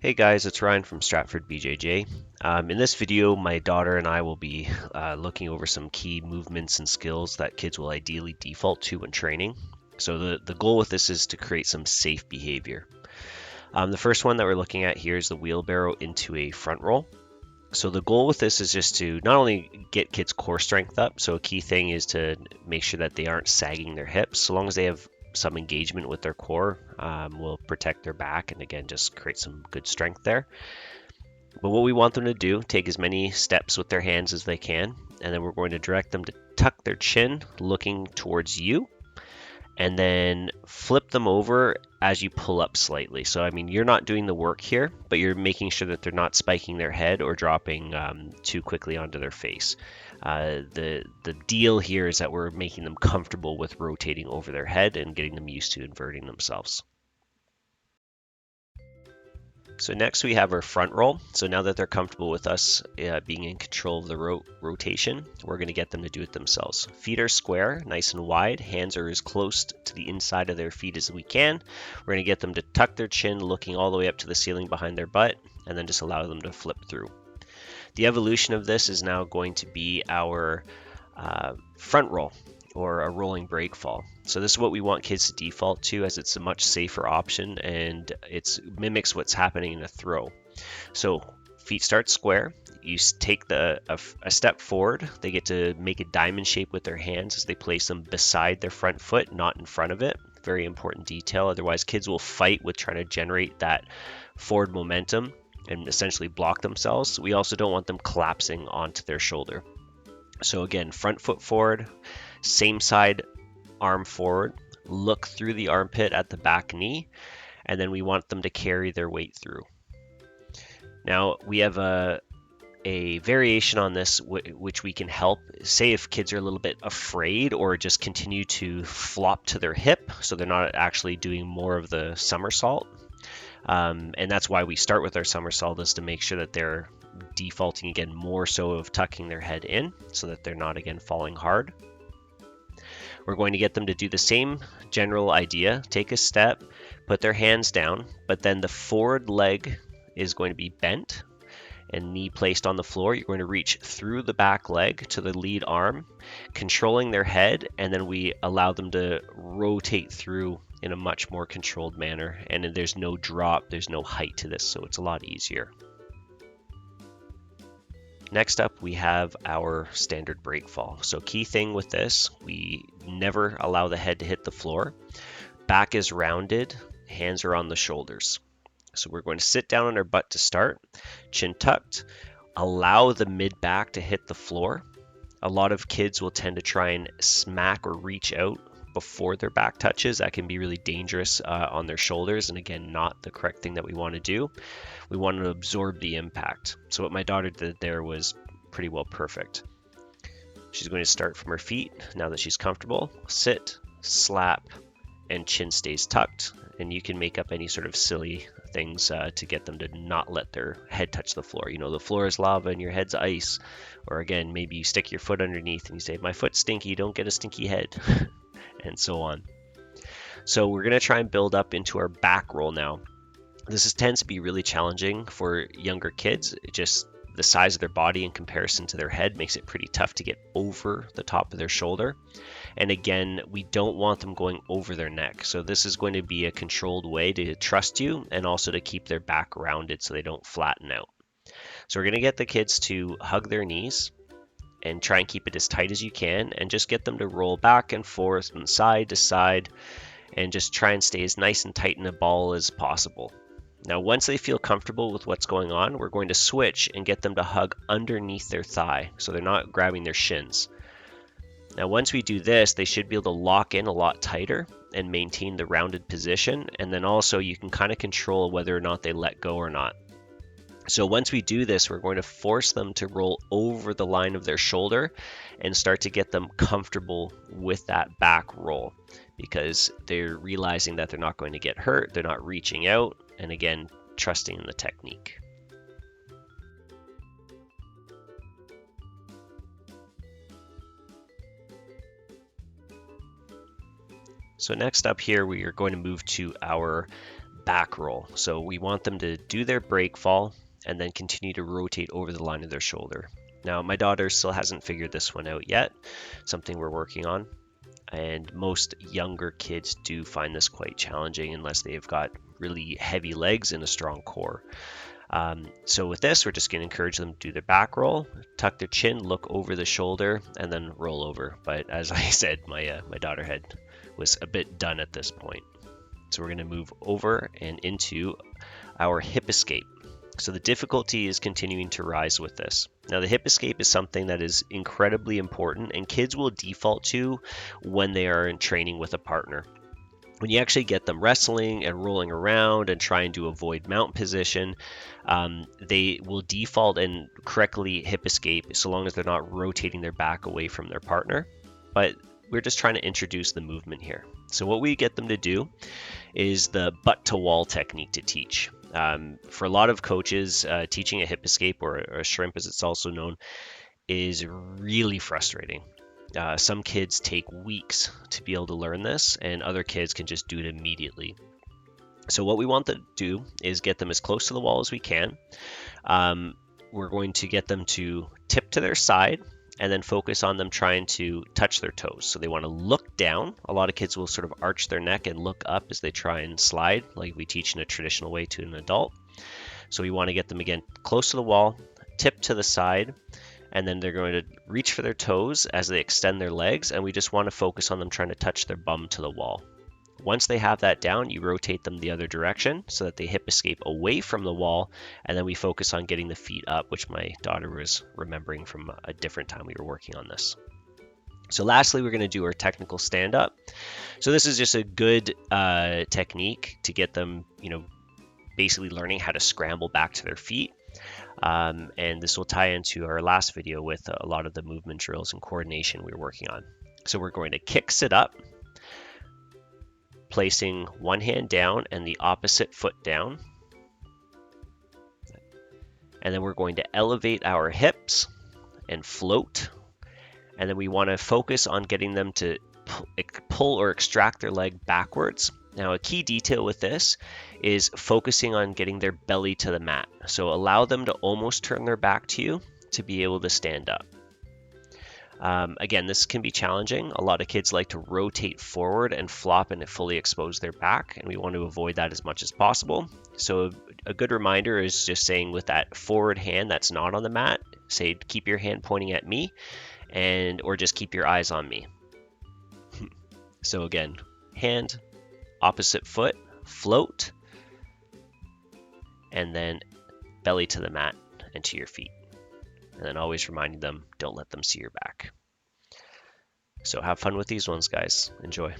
Hey guys, it's Ryan from Stratford BJJ. In this video, my daughter and I will be looking over some key movements and skills that kids will ideally default to when training. So the goal with this is to create some safe behavior. The first one that we're looking at here is the wheelbarrow into a front roll. So the goal with this is just to not only get kids' core strength up, so a key thing is to make sure that they aren't sagging their hips. So long as they have some engagement with their core, will protect their back and again just create some good strength there. But what we want them to do, take as many steps with their hands as they can, and then we're going to direct them to tuck their chin looking towards you, and then flip them over as you pull up slightly. So I mean, you're not doing the work here, but you're making sure that they're not spiking their head or dropping too quickly onto their face. The deal here is that we're making them comfortable with rotating over their head and getting them used to inverting themselves. So next we have our front roll. So now that they're comfortable with us being in control of the rotation, we're going to get them to do it themselves. Feet are square, nice and wide. Hands are as close to the inside of their feet as we can. We're going to get them to tuck their chin, looking all the way up to the ceiling behind their butt, and then just allow them to flip through. The evolution of this is now going to be our front roll, or a rolling breakfall. So this is what we want kids to default to, as it's a much safer option and it mimics what's happening in a throw. So feet start square, you take a step forward, they get to make a diamond shape with their hands as they place them beside their front foot, not in front of it. Very important detail, otherwise kids will fight with trying to generate that forward momentum and essentially block themselves. We also don't want them collapsing onto their shoulder. So again, front foot forward, same side arm forward, look through the armpit at the back knee, and then we want them to carry their weight through. Now we have a variation on this which we can help. Say if kids are a little bit afraid or just continue to flop to their hip, so they're not actually doing more of the somersault. And that's why we start with our somersault, is to make sure that they're defaulting again more so of tucking their head in so that they're not again falling hard. We're going to get them to do the same general idea, take a step, put their hands down, but then the forward leg is going to be bent and knee placed on the floor. You're going to reach through the back leg to the lead arm, controlling their head, and then we allow them to rotate through in a much more controlled manner. And there's no drop, there's no height to this, so it's a lot easier. Next up, we have our standard breakfall. So key thing with this, we never allow the head to hit the floor. Back is rounded, hands are on the shoulders. So we're going to sit down on our butt to start, chin tucked, allow the mid back to hit the floor. A lot of kids will tend to try and smack or reach out before their back touches. That can be really dangerous on their shoulders, and again, not the correct thing that we want to do. We want to absorb the impact. So what my daughter did there was pretty well perfect. She's going to start from her feet now that she's comfortable. Sit, slap, and chin stays tucked. And you can make up any sort of silly things to get them to not let their head touch the floor. You know, the floor is lava and your head's ice. Or again, maybe you stick your foot underneath and you say, my foot's stinky, don't get a stinky head. And so on. So we're going to try and build up into our back roll now. This tends to be really challenging for younger kids. Just the size of their body in comparison to their head makes it pretty tough to get over the top of their shoulder. And again, we don't want them going over their neck. So this is going to be a controlled way to trust you and also to keep their back rounded so they don't flatten out. So we're going to get the kids to hug their knees and try and keep it as tight as you can, and just get them to roll back and forth and side to side, and just try and stay as nice and tight in a ball as possible. Now, once they feel comfortable with what's going on, we're going to switch and get them to hug underneath their thigh, so they're not grabbing their shins. Now, once we do this, they should be able to lock in a lot tighter and maintain the rounded position, and then also you can kind of control whether or not they let go or not. So once we do this, we're going to force them to roll over the line of their shoulder and start to get them comfortable with that back roll, because they're realizing that they're not going to get hurt, they're not reaching out, and again, trusting in the technique. So next up here, we are going to move to our back roll. So we want them to do their break fall and then continue to rotate over the line of their shoulder. Now, my daughter still hasn't figured this one out yet, something we're working on. And most younger kids do find this quite challenging unless they've got really heavy legs and a strong core. So with this, we're just going to encourage them to do their back roll, tuck their chin, look over the shoulder, and then roll over. But as I said, my daughter was a bit done at this point. So we're going to move over and into our hip escape. So the difficulty is continuing to rise with this. Now the hip escape is something that is incredibly important and kids will default to when they are in training with a partner. When you actually get them wrestling and rolling around and trying to avoid mount position, they will default and correctly hip escape so long as they're not rotating their back away from their partner. But we're just trying to introduce the movement here. So what we get them to do is the butt to wall technique to teach. For a lot of coaches, teaching a hip escape or a shrimp as it's also known is really frustrating. Some kids take weeks to be able to learn this and other kids can just do it immediately. So what we want them to do is get them as close to the wall as we can. We're going to get them to tip to their side and then focus on them trying to touch their toes. So they want to look down. A lot of kids will sort of arch their neck and look up as they try and slide, like we teach in a traditional way to an adult. So we want to get them again close to the wall, tip to the side, and then they're going to reach for their toes as they extend their legs, and we just want to focus on them trying to touch their bum to the wall. Once they have that down, you rotate them the other direction so that they hip escape away from the wall, and then we focus on getting the feet up, which my daughter was remembering from a different time we were working on this. So lastly, we're going to do our technical stand-up. So this is just a good technique to get them, basically learning how to scramble back to their feet. And this will tie into our last video with a lot of the movement drills and coordination we were working on. So we're going to kick sit up, placing one hand down and the opposite foot down. And then we're going to elevate our hips and float. And then we want to focus on getting them to pull or extract their leg backwards. Now, a key detail with this is focusing on getting their belly to the mat. So allow them to almost turn their back to you to be able to stand up. Again, this can be challenging. A lot of kids like to rotate forward and flop and fully expose their back, and we want to avoid that as much as possible. So a good reminder is just saying with that forward hand that's not on the mat, say keep your hand pointing at me, or just keep your eyes on me. So again, hand, opposite foot, float, and then belly to the mat and to your feet. And then always reminding them, don't let them see your back. So have fun with these ones, guys. Enjoy.